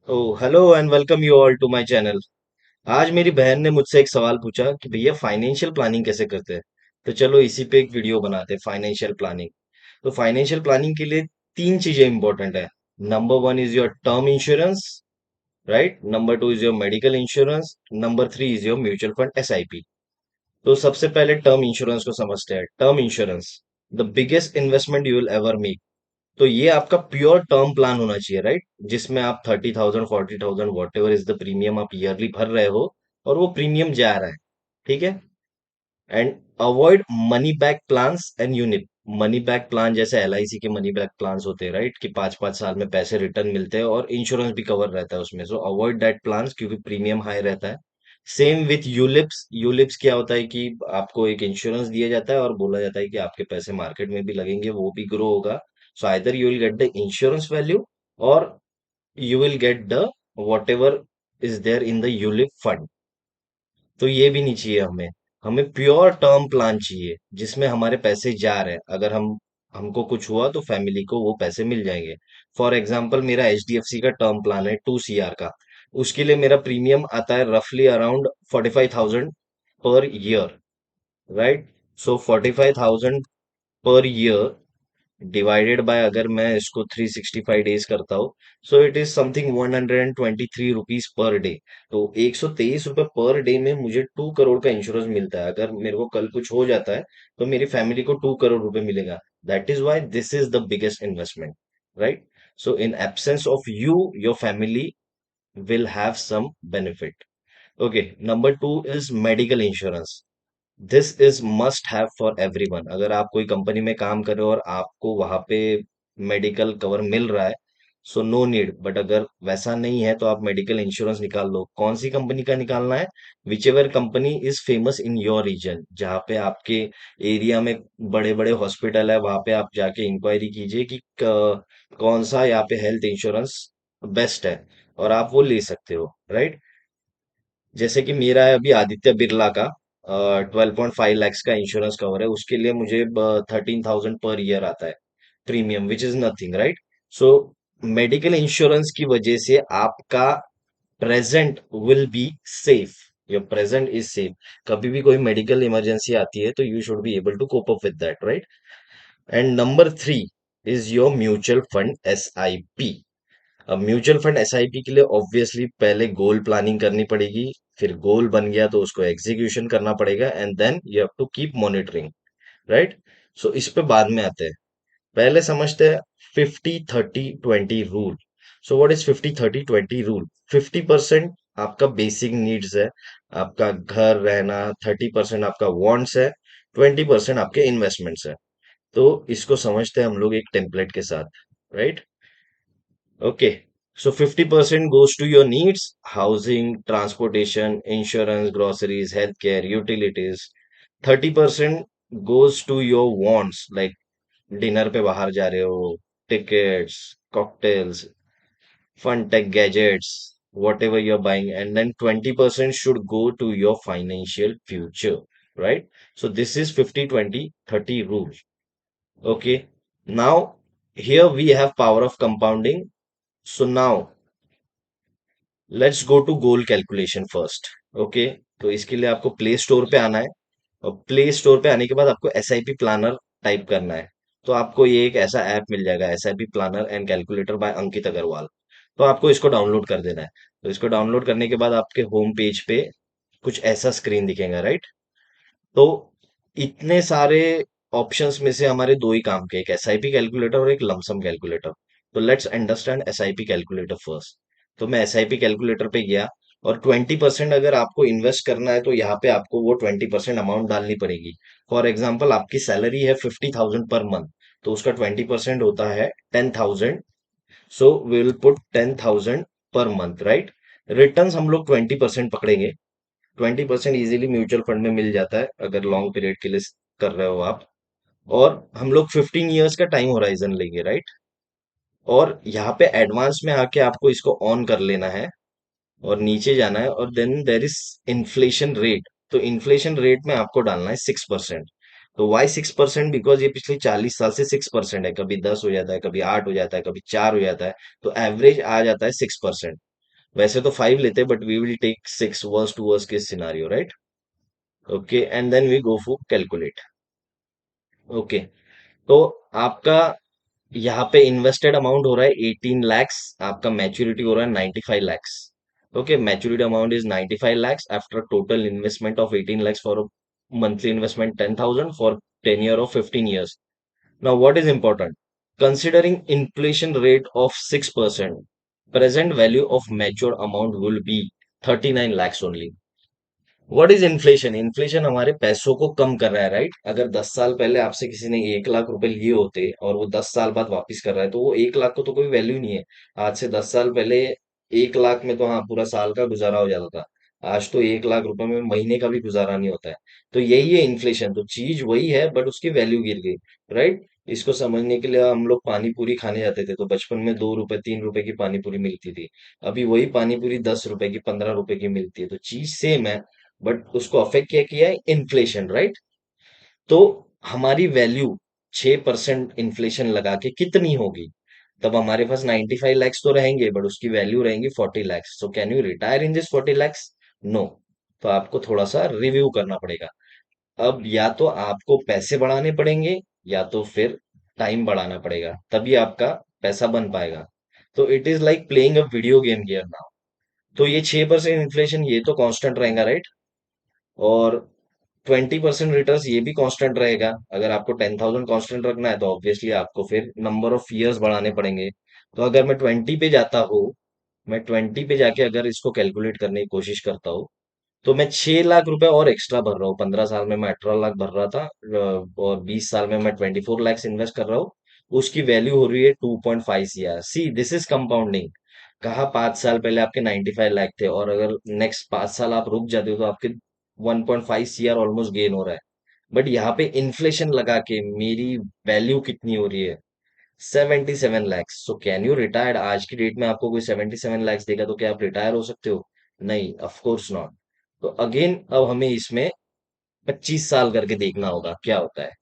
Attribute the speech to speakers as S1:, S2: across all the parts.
S1: O hello and welcome you all to my channel. आज मेरी बहन ने मुझसे एक सवाल पूछा कि भैया फाइनेंशियल प्लानिंग कैसे करते हैं। तो चलो इसी पे एक वीडियो बनाते हैं, फाइनेंशियल प्लानिंग। तो फाइनेंशियल प्लानिंग के लिए तीन चीजें इंपॉर्टेंट है। Number one is your term insurance, right. Number two is your medical insurance. Number three is your mutual fund SIP. तो सबसे पहले टर्म इंश्योरेंस को समझते हैं। Term insurance, the biggest investment you will ever make. तो ये आपका pure term plan होना चाहिए, राइट, जिसमें आप 30,000 40,000 what ever is the premium आप ईयरली भर रहे हो, और वो प्रीमियम जा रहा है। ठीक है। And avoid money back plans and unit. Money back plan जैसे एलआईसी के मनी बैक प्लान्स होते हैं, राइट, कि 5-5 साल में पैसे रिटर्न मिलते हैं और इंश्योरेंस भी कवर रहता है उसमें। सो अवॉइड दैट प्लान्स क्योंकि प्रीमियम हाई रहता है। Same with ULIPs. यूलिप्स क्या होता है कि आपको एक इंश्योरेंस दिया जाता है और बोला जाता है कि आपके पैसे मार्केट में भी लगेंगे, वो भी ग्रो होगा। So either you will get the insurance value, और you will get the whatever is there in the ULIP fund। तो ये भी नहीं चाहिए हमें। हमें प्योर टर्म प्लान चाहिए जिसमें हमारे पैसे जा रहे हैं। अगर हमको कुछ हुआ तो फैमिली को वो पैसे मिल जाएंगे। फॉर एग्जाम्पल मेरा एचडीएफसी का टर्म प्लान है 2 CR का। उसके लिए मेरा प्रीमियम आता है रफली around 45,000 per year, right. So 45,000 per year divided by, अगर मैं इसको 365 डेज करता हूँ, so it is something 123 rupees per day. तो 123 रुपये पर डे में मुझे 2 करोड़ का इंश्योरेंस मिलता है। अगर मेरे को कल कुछ हो जाता है तो मेरी फैमिली को 2 करोड़ रुपए मिलेगा। That is why this is the biggest investment, right. So in absence of you, your family will have some benefit. Okay, number two is medical insurance. This is must have for everyone. अगर आप कोई company में काम कर रहे हो और आपको वहां पे मेडिकल कवर मिल रहा है, सो नो नीड। बट अगर वैसा नहीं है तो आप मेडिकल इंश्योरेंस निकाल लो। कौन सी कंपनी का निकालना है? Whichever company is famous in your region, जहाँ पे आपके एरिया में बड़े बड़े हॉस्पिटल है, वहां पे आप जाके इंक्वायरी कीजिए कि कौन सा यहाँ पे हेल्थ इंश्योरेंस बेस्ट है, और आप वो ले सकते हो, राइट। जैसे कि मेरा है अभी आदित्य बिरला का 12.5 लैक्स का इंश्योरेंस कवर है। उसके लिए मुझे 13,000 पर ईयर आता है premium, which is nothing, right. So medical insurance की वजह से आपका present will be safe. Your present is safe. कभी भी कोई मेडिकल इमरजेंसी आती है तो you should be able to cope up with that, right. And number three is your mutual fund SIP. अब म्यूचुअल फंड एसआईपी के लिए obviously पहले गोल प्लानिंग करनी पड़ेगी। फिर गोल बन गया तो उसको एग्जीक्यूशन करना पड़ेगा, and then you have to keep monitoring, right. So इस पे बाद में आते हैं। पहले समझते हैं 50-30-20 rule. So what is 50-30-20 rule? 50% आपका बेसिक नीड्स है, आपका घर रहना। 30% आपका वांट्स है। 20% आपके इन्वेस्टमेंट्स है। तो इसको समझते हैं हम लोग एक टेम्पलेट के साथ, right. Okay, so 50% goes to your needs: housing, transportation, insurance, groceries, healthcare, utilities. 30% goes to your wants, like dinner पे बाहर जा रहे हो, tickets, cocktails, fun tech gadgets, whatever you're buying, and then 20% should go to your financial future, right? So this is 50-20-30 rule. Okay, now here we have power of compounding. So now let's go to goal calculation first. Okay, तो इसके लिए आपको play store पे आना है, और play store पे आने के बाद आपको एसआईपी प्लानर टाइप करना है। तो आपको ये एक ऐसा ऐप मिल जाएगा, SIP planner and calculator by Ankit Agarwal. तो आपको इसको डाउनलोड कर देना है। तो इसको डाउनलोड करने के बाद आपके होम पेज पे कुछ ऐसा स्क्रीन दिखेगा, राइट। तो इतने सारे ऑप्शंस में से हमारे दो ही काम के, एक एसआईपी कैलकुलेटर और एक लमसम कैलकुलेटर। तो let's understand SIP calculator first. तो मैं एसआईपी कैलकुलेटर पे गया, और 20% अगर आपको इन्वेस्ट करना है तो यहाँ पे आपको वो 20% अमाउंट डालनी पड़ेगी। फॉर एग्जाम्पल आपकी सैलरी है 50,000 पर मंथ, तो उसका 20% होता है 10,000। So we will put 10,000 per month, right. Returns हम लोग 20% पकड़ेंगे। 20% इजीली म्यूचुअल फंड में मिल जाता है अगर लॉन्ग पीरियड के लिए कर रहे हो आप। और हम लोग 15 ईयर्स का टाइम होराइजन लेंगे, राइट। और यहाँ पे एडवांस में आके आपको इसको ऑन कर लेना है, और नीचे जाना है, और then there is inflation rate. तो इन्फ्लेशन रेट में आपको डालना है 6%। तो वाई 6%? बिकॉज ये पिछले 40 साल से 6% है। कभी 10 हो जाता है, कभी 8 हो जाता है, कभी 4 हो जाता है। तो एवरेज आ जाता है 6%। वैसे तो 5 लेते, but we will take 6 worst to worst case scenario, right? Okay, and then we go for calculate. Okay, तो आपका यहाँ पे इन्वेस्टेड अमाउंट हो रहा है 18 lakhs, आपका मैच्योरिटी हो रहा है 95 lakhs। Okay, maturity amount is 95 lakhs after total investment of 18 lakhs for monthly investment 10,000 for 10 year of 15 years। Now what is important, considering inflation rate of 6%, present value of matured amount will be 39 lakhs only। What is inflation? Inflation हमारे पैसों को कम कर रहा है, right? अगर 10 साल पहले आपसे किसी ने 1 लाख रुपए लिए होते और वो 10 साल बाद वापस कर रहा है, तो वो 1 लाख को तो कोई वैल्यू नहीं है। आज से 10 साल पहले 1 लाख में तो हाँ पूरा साल का गुजारा हो जाता था। आज तो 1 लाख रुपए में महीने का भी गुजारा नहीं होता है। तो यही है इन्फ्लेशन, तो चीज वही है बट उसकी वैल्यू गिर गई, राइट? इसको समझने के लिए हम लोग पानी पूरी खाने जाते थे, तो बचपन में 2 रुपए 3 रुपए की पानी पूरी मिलती थी। अभी वही पानी पूरी 10 रुपए की 15 रुपए की मिलती है, तो चीज सेम है, बट उसको अफेक्ट क्या किया है? Inflation, right? तो हमारी वैल्यू 6% इन्फ्लेशन लगा के कितनी होगी? तब हमारे पास 95 lakhs तो रहेंगे, बट उसकी वैल्यू रहेंगी 40 lakhs। So can you retire in this 40 lakhs? No. तो आपको थोड़ा सा रिव्यू करना पड़ेगा। अब या तो आपको पैसे बढ़ाने पड़ेंगे, या तो फिर टाइम बढ़ाना पड़ेगा, तभी आपका पैसा बन पाएगा। तो it is like playing a video game here now. तो ये 6% इन्फ्लेशन ये तो कांस्टेंट रहेगा, राइट? और 20% रिटर्न ये भी कांस्टेंट रहेगा। अगर आपको 10,000 कांस्टेंट रखना है, तो ऑब्वियसली आपको फिर नंबर ऑफ ईयर्स बढ़ाने पड़ेंगे। तो अगर मैं 20 पे जाता हूँ, मैं 20 पे जाके अगर इसको कैलकुलेट करने की कोशिश करता हूँ, तो मैं 6 लाख रुपए और एक्स्ट्रा भर रहा हूँ। 15 साल में मैं 18 लाख भर रहा था, और 20 साल में मैं 24 lakhs इन्वेस्ट कर रहा हूँ। उसकी वैल्यू हो रही है 2.5 CR। See, this is compounding. कहा 5 साल पहले आपके 95 लाख थे, और अगर नेक्स्ट 5 साल आप रुक जाते हो, तो आपके 1.5 CR ऑलमोस्ट गेन हो रहा है। बट यहाँ पे इन्फ्लेशन लगा के मेरी वैल्यू कितनी हो रही है? 77 lakhs। So can you retired? आज की डेट में आपको कोई 77 lakhs देगा तो क्या आप रिटायर हो सकते हो? नहीं, ऑफ कोर्स नॉट। तो अगेन अब हमें इसमें 25 साल करके देखना होगा क्या होता है।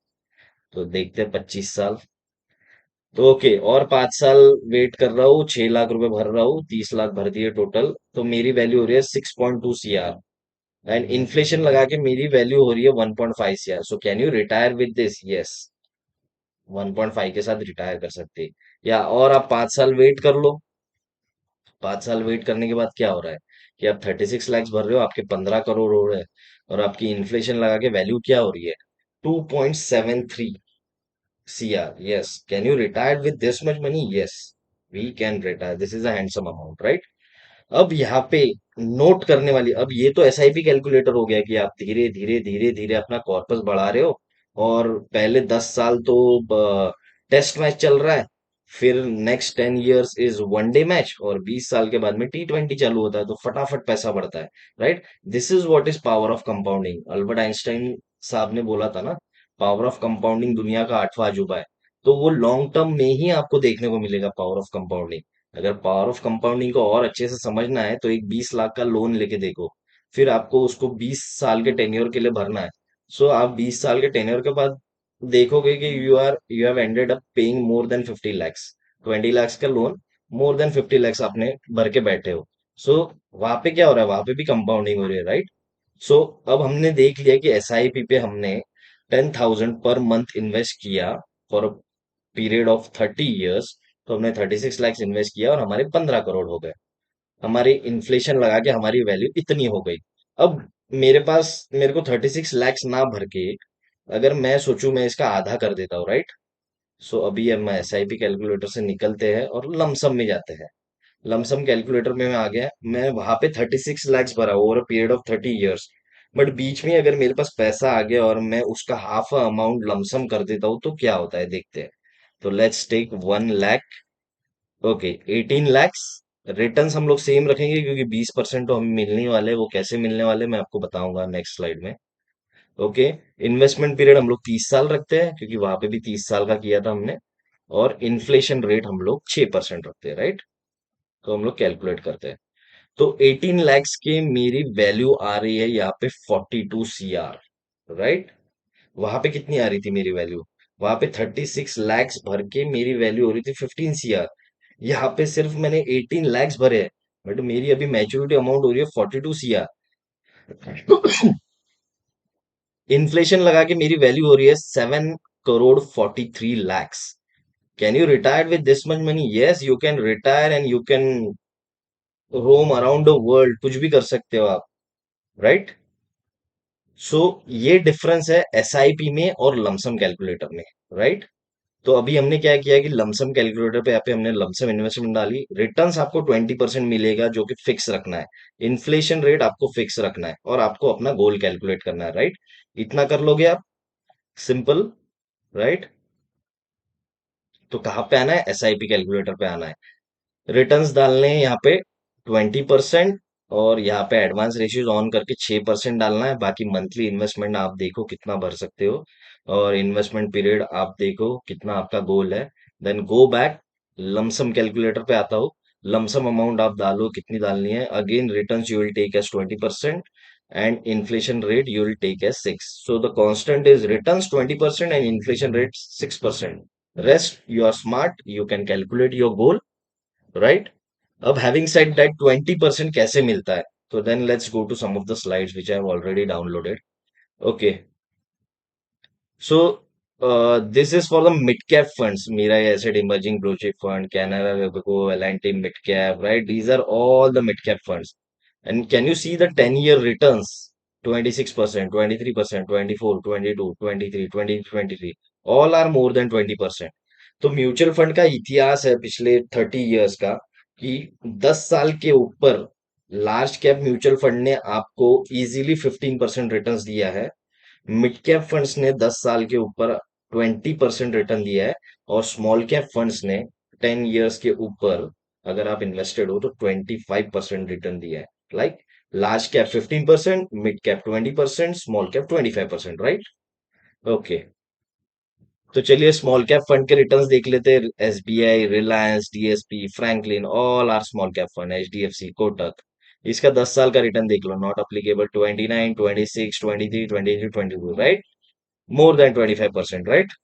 S1: तो देखते हैं 25 साल। तो ओके, और 5 साल वेट कर रहा हूँ, 6 लाख रुपए भर रहा हूँ, 30 लाख भर दिए टोटल, तो मेरी वैल्यू हो रही है 6.2 CR। एंड इन्फ्लेशन लगा के मेरी वैल्यू हो रही है 1.5 CR। So can you retire with this? Yes, 1.5 के साथ रिटायर कर सकते हैं। या और आप 5 साल वेट कर लो। 5 साल वेट करने के बाद क्या हो रहा है कि आप 36 lakhs भर रहे हो, आपके 15 करोड़ हो रहे हैं, और आपकी इन्फ्लेशन लगा के वैल्यू क्या हो रही है? 2.73 CR। Yes, can you retire with this much money? Yes, we can retire, this is a handsome amount, right? अब यहाँ पे नोट करने वाली, अब ये तो एसआईपी कैलकुलेटर हो गया कि आप धीरे धीरे धीरे धीरे अपना कॉर्पस बढ़ा रहे हो। और पहले 10 साल तो टेस्ट मैच चल रहा है, फिर next 10 years is one day match, और 20 साल के बाद में T20 चालू होता है, तो फटाफट पैसा बढ़ता है, right? This is what is power of compounding. Albert Einstein साहब ने बोला था ना, पावर ऑफ कंपाउंडिंग दुनिया का 8वां अजूबा है। तो वो लॉन्ग टर्म में ही आपको देखने को मिलेगा पावर ऑफ कंपाउंडिंग। अगर पावर ऑफ कंपाउंडिंग को और अच्छे से समझना है, तो एक 20 लाख का लोन लेके देखो, फिर आपको उसको 20 साल के टेन्योर के लिए भरना है। सो आप 20 साल के टेन्योर के बाद देखोगे कि you have ended up paying more than 50 lakhs। 20 lakhs का लोन, मोर देन 50 lakhs आपने भर के बैठे हो। सो वहां पे क्या हो रहा है? वहां पे भी कंपाउंडिंग हो रही है, राइट? सो अब हमने देख लिया कि एसआईपी पे हमने 10,000 पर मंथ इन्वेस्ट किया फॉर पीरियड ऑफ 30 years। तो हमने 36 lakhs इन्वेस्ट किया और हमारे 15 करोड़ हो गए। हमारी इन्फ्लेशन लगा के हमारी वैल्यू इतनी हो गई। अब मेरे को 36 lakhs ना भर के, अगर मैं सोचूं मैं इसका आधा कर देता हूँ, राइट? सो अभी अब मैं एसआईपी कैलकुलेटर से निकलते हैं और लमसम में जाते हैं। लमसम कैलकुलेटर में मैं आ गया, मैं वहां पे 36 lakhs भरा over a period of 30 years। But बीच में अगर मेरे पास पैसा आ गया और मैं उसका हाफ अमाउंट लमसम कर देता हूँ, तो क्या होता है देखते हैं। तो let's take 1 lakh. Okay, 18 lakhs। Returns हम लोग सेम रखेंगे, क्योंकि 20% तो हमें मिलने वाले हैं। वो कैसे मिलने वाले मैं आपको बताऊंगा नेक्स्ट स्लाइड में। ओके, इन्वेस्टमेंट पीरियड हम लोग 30 साल रखते हैं, क्योंकि वहां पे भी 30 साल का किया था हमने। और इन्फ्लेशन रेट हम लोग 6% रखते हैं, राइट? तो हम लोग कैलकुलेट करते हैं। तो 18 lakhs की मेरी वैल्यू आ रही है यहाँ पे 42 CR, राइट? वहां पे कितनी आ रही थी मेरी वैल्यू? वहां पे 36 lakhs भर के मेरी वैल्यू हो रही थी 15 CR। यहाँ पे सिर्फ मैंने 18 lakhs भरे हैं, बट मेरी अभी मैच्योरिटी अमाउंट हो रही है 42 CR। इन्फ्लेशन लगा के मेरी वैल्यू हो रही है 7 crore 43 lakhs। Can you retire with this much money? Yes, you can retire and you can roam around the world, कुछ भी कर सकते हो आप, राइट? सो ये डिफरेंस है एसआईपी में और लमसम कैलकुलेटर में, राइट? तो अभी हमने क्या किया कि लमसम कैलकुलेटर पे यहाँ पे हमने लमसम इन्वेस्टमेंट डाली, रिटर्न्स आपको 20% मिलेगा जो कि फिक्स रखना है। इन्फ्लेशन रेट आपको फिक्स रखना है और आपको अपना गोल कैलकुलेट करना है, राइट? इतना कर लोगे आप, सिंपल, राइट? तो कहाँ पे आना है? एसआईपी कैलकुलेटर पे आना है। रिटर्न्स डालने हैं यहाँ पे 20%, और यहाँ पे एडवांस रेशियोज ऑन करके 6% डालना है। बाकी मंथली इन्वेस्टमेंट आप देखो कितना भर सकते हो, और इन्वेस्टमेंट पीरियड आप देखो कितना आपका गोल है। Then go back, lump sum calculator पे आता हो, लमसम अमाउंट आप डालो कितनी डालनी है। Again returns you will take as 20% and inflation rate you will take as 6। So the constant is returns 20% and inflation rate 6%। Rest, you are smart, you can calculate your goal, right? अब having said that 20% कैसे मिलता है, तो then let's go to some of the slides which I have already downloaded. Okay, so this is for the mid cap funds, Mirae Asset Emerging Blue Chip Fund, Canara Robeco, L&T Mid Cap, right? These are all the mid cap funds. And can you see the 10-year returns? 26%, 23%, 24, 22, 23, 20, 23. All are more than 20%. तो mutual fund का इतिहास है पिछले 30 years का, कि 10 साल के ऊपर लार्ज कैप म्यूचुअल फंड ने आपको इजीली 15% रिटर्न्स दिया है। मिड कैप फंड्स ने 10 साल के ऊपर 20% रिटर्न दिया है, और स्मॉल कैप फंड्स ने 10 इयर्स के ऊपर, अगर आप इन्वेस्टेड हो तो 25% रिटर्न दिया है। Like large cap 15%, mid cap 20%, small cap 25%, right? Okay, तो चलिए स्मॉल कैप फंड के रिटर्न्स देख लेते हैं। SBI, Reliance, DSP, Franklin, all are small cap fund, HDFC, Kotak. इसका 10 साल का रिटर्न देख लो, not applicable, 29, 26, 23, 22, 22, right? More than 25%, right?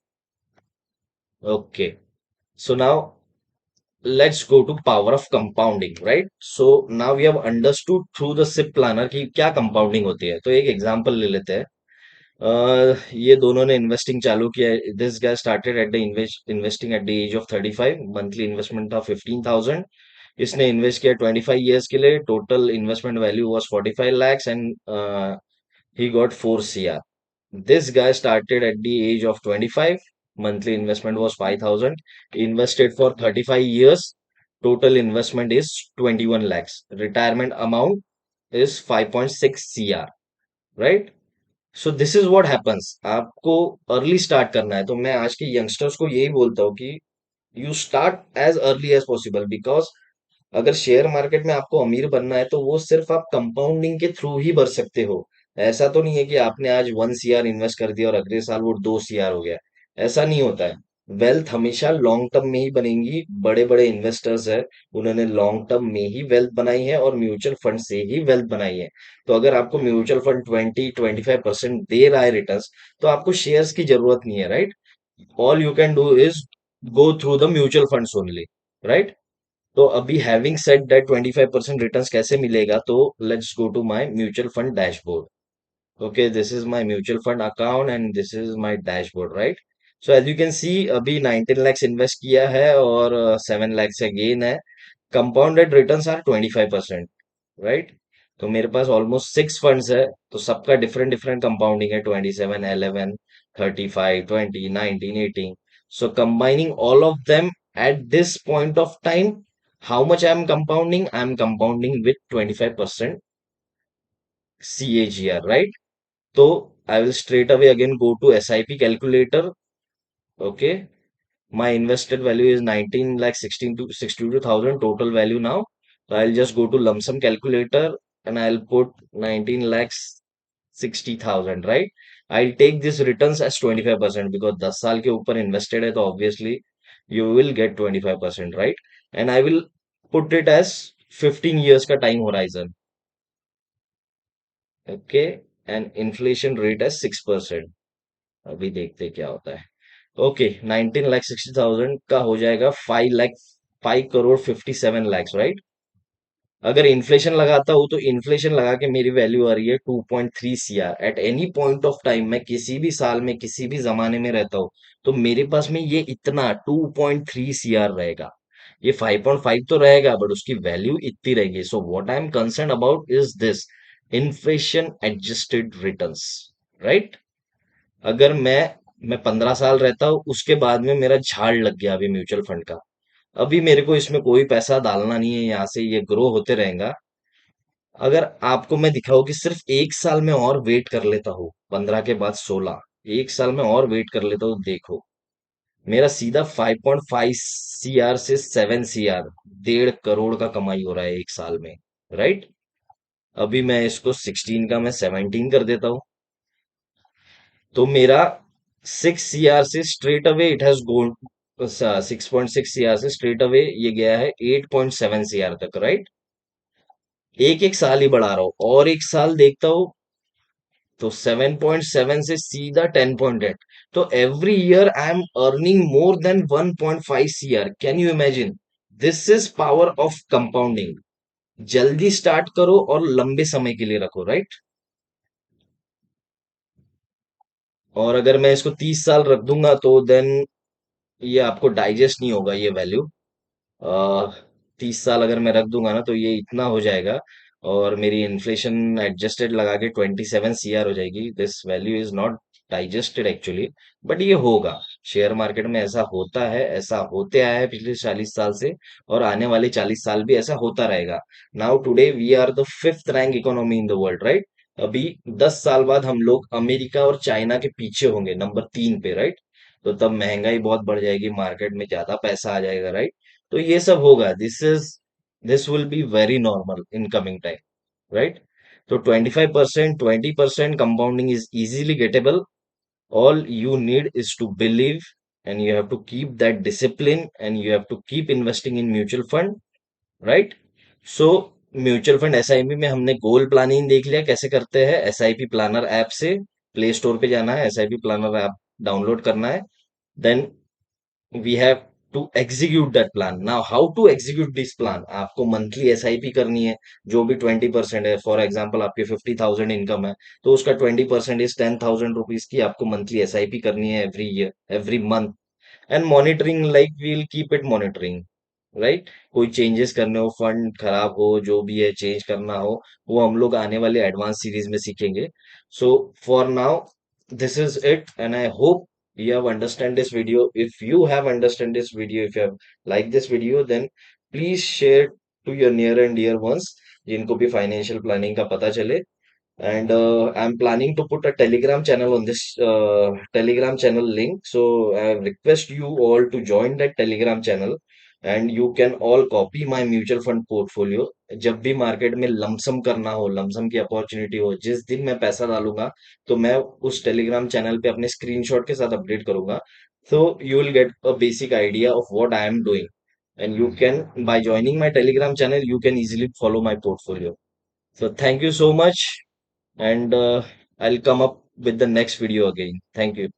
S1: Okay. So now let's go to power of compounding, right? So now we have understood through the SIP planner कि क्या compounding होती है। तो एक एग्जांपल ले लेते हैं। ये दोनों ने इन्वेस्टिंग चालू किया। This guy started at the investing at the age of 35। Monthly investment था 15,000। इसने इन्वेस्ट किया 25 इयर्स के लिए। Total investment value was 45 lakhs and he got 4 CR. This guy started at the age of 25. Monthly investment was 5,000. Invested for 35 years. Total investment is 21 lakhs. Retirement amount is 5.6 CR. Right? So this is what happens. आपको early start करना है, तो मैं आज के youngsters को यही बोलता हूँ कि you start as early as possible, because अगर शेयर मार्केट में आपको अमीर बनना है तो वो सिर्फ आप कंपाउंडिंग के थ्रू ही भर सकते हो। ऐसा तो नहीं है कि आपने आज 1 CR इन्वेस्ट कर दिया और अगले साल वो 2 CR हो गया। ऐसा नहीं होता है। वेल्थ हमेशा लॉन्ग टर्म में ही बनेगी। बड़े बड़े इन्वेस्टर्स है, उन्होंने लॉन्ग टर्म में ही वेल्थ बनाई है और म्यूचुअल फंड से ही वेल्थ बनाई है। तो अगर आपको म्यूचुअल फंड 20-25% दे रहा है रिटर्न, तो आपको शेयर्स की जरूरत नहीं है, right? All you can do is go through the mutual funds only, right? तो अभी हैविंग सेड दैट 25% रिटर्न्स कैसे मिलेगा, तो let's go to my mutual fund dashboard. Okay, this is my mutual fund account and this is my dashboard, right? So as you can see अभी 19 lakhs invest किया है और 7 lakhs का gain है। Compounded returns are 25%, right? तो मेरे पास almost 6 funds है, तो सबका डिफरेंट डिफरेंट कंपाउंडिंग है, 27, 11, 35, 20, 19, 18। सो combining all of them at this point of time, how much I am compounding? I am compounding with 25% CAGR, right? So I will straight away again go to SIP calculator. Okay, my invested value is 19 lakh 16 to 62,000 total value now. So I'll just go to lump sum calculator and I'll put 19 lakhs 60,000, right? I'll take this returns as 25% because 10 साल के ऊपर invested है, तो obviously you will get 25%, right? And I will put it as 15 years का time horizon. Okay, and inflation rate as 6%. अभी देखते क्या होता है। ओके, 19 लाख 60,000 का हो जाएगा 5 लाख 5 करोड़ 57 lakhs, राइट? अगर इन्फ्लेशन लगाता हूँ तो इन्फ्लेशन लगा के मेरी वैल्यू आ रही है 2.3 CR at any point of time. मैं किसी भी साल में किसी भी जमाने में रहता हूँ तो मेरे पास में ये इतना 2.3 सीआर रहेगा। ये 5.5 तो रहेगा बट उसकी वैल्यू इतनी रहेगी। So what I am concern about is this inflation adjusted returns, right. अगर मैं 15 साल रहता हूँ उसके बाद में मेरा झाड़ लग गया अभी म्यूचुअल फंड का, अभी मेरे को इसमें कोई पैसा डालना नहीं है, यहाँ से ये ग्रो होते रहेगा। अगर आपको मैं दिखाऊं कि सिर्फ एक साल में और वेट कर लेता हूँ, 15 के बाद 16, एक साल में और वेट कर लेता हूँ, देखो मेरा सीधा 5.5 सीआर से 7 सीआर, 1.5 करोड़ का कमाई हो रहा है एक साल में, राइट। अभी मैं इसको 16 का मैं 17 कर देता हूँ तो मेरा 6 सीआर से straight away it has gone, 6.6 CR से स्ट्रेट अवे ये गया है 8.7 सीआर तक, राइट। एक एक साल ही बढ़ा रहा हूँ और एक साल देखता हूँ तो 7.7 से सीधा 10.8। तो every year I am earning more than 1.5 CR. Can you imagine? This is power of compounding. जल्दी स्टार्ट करो और लंबे समय के लिए रखो, राइट। और अगर मैं इसको 30 साल रख दूंगा तो देन ये आपको डाइजेस्ट नहीं होगा ये वैल्यू। 30 साल अगर मैं रख दूंगा ना तो ये इतना हो जाएगा और मेरी इन्फ्लेशन एडजस्टेड लगा के 27 सीआर हो जाएगी। This value is not digested actually, but ये होगा। शेयर मार्केट में ऐसा होता है, ऐसा होते आया है पिछले 40 साल से और आने वाले 40 साल भी ऐसा होता रहेगा। Now today we are the fifth rank economy in the world, right. अभी 10 साल बाद हम लोग अमेरिका और चाइना के पीछे होंगे नंबर 3 पे, राइट। तो तब महंगाई बहुत बढ़ जाएगी, मार्केट में ज्यादा पैसा आ जाएगा, राइट। तो ये सब होगा। This will be very normal in coming time, right. तो 25%, 20% compounding is easily gettable. All you need is to believe and you have to keep that discipline and you have to keep investing in mutual fund, right. So mutual fund SIP में हमने goal planning देख लिया कैसे करते हैं। SIP planner app से play store पे जाना है, एसआईपी प्लानर ऐप डाउनलोड करना है। Then we have to execute that plan. Now how to execute this plan? आपको मंथली एसआईपी करनी है। जो भी 20% है, फॉर एग्जाम्पल आपके 50,000 इनकम है तो उसका 20% इज 10,000 रुपीज की आपको मंथली एसआईपी करनी है every year, every month. And monitoring, like we'll keep it monitoring, right. कोई चेंजेस करने हो, फंड खराब हो, जो भी है चेंज करना हो, वो हम लोग आने वाले एडवांस सीरीज में सीखेंगे। So for now this is it and I hope you have understand this video. If you have understand this video, if you have liked this video, then please share to your near and dear ones जिनको भी financial planning का पता चले। and I'm planning to put a telegram channel on this telegram channel link, so I request you all to join that telegram channel and you can all copy my mutual fund portfolio। जब भी market में lump sum करना हो, lump sum की opportunity हो, जिस दिन मैं पैसा डालूंगा तो मैं उस टेलीग्राम चैनल पे अपने स्क्रीनशॉट के साथ अपडेट करूंगा। so you will get a basic idea of what I am doing and you can, by joining my telegram channel, you can easily follow my portfolio. So thank you so much and I'll come up with the next video again. Thank you.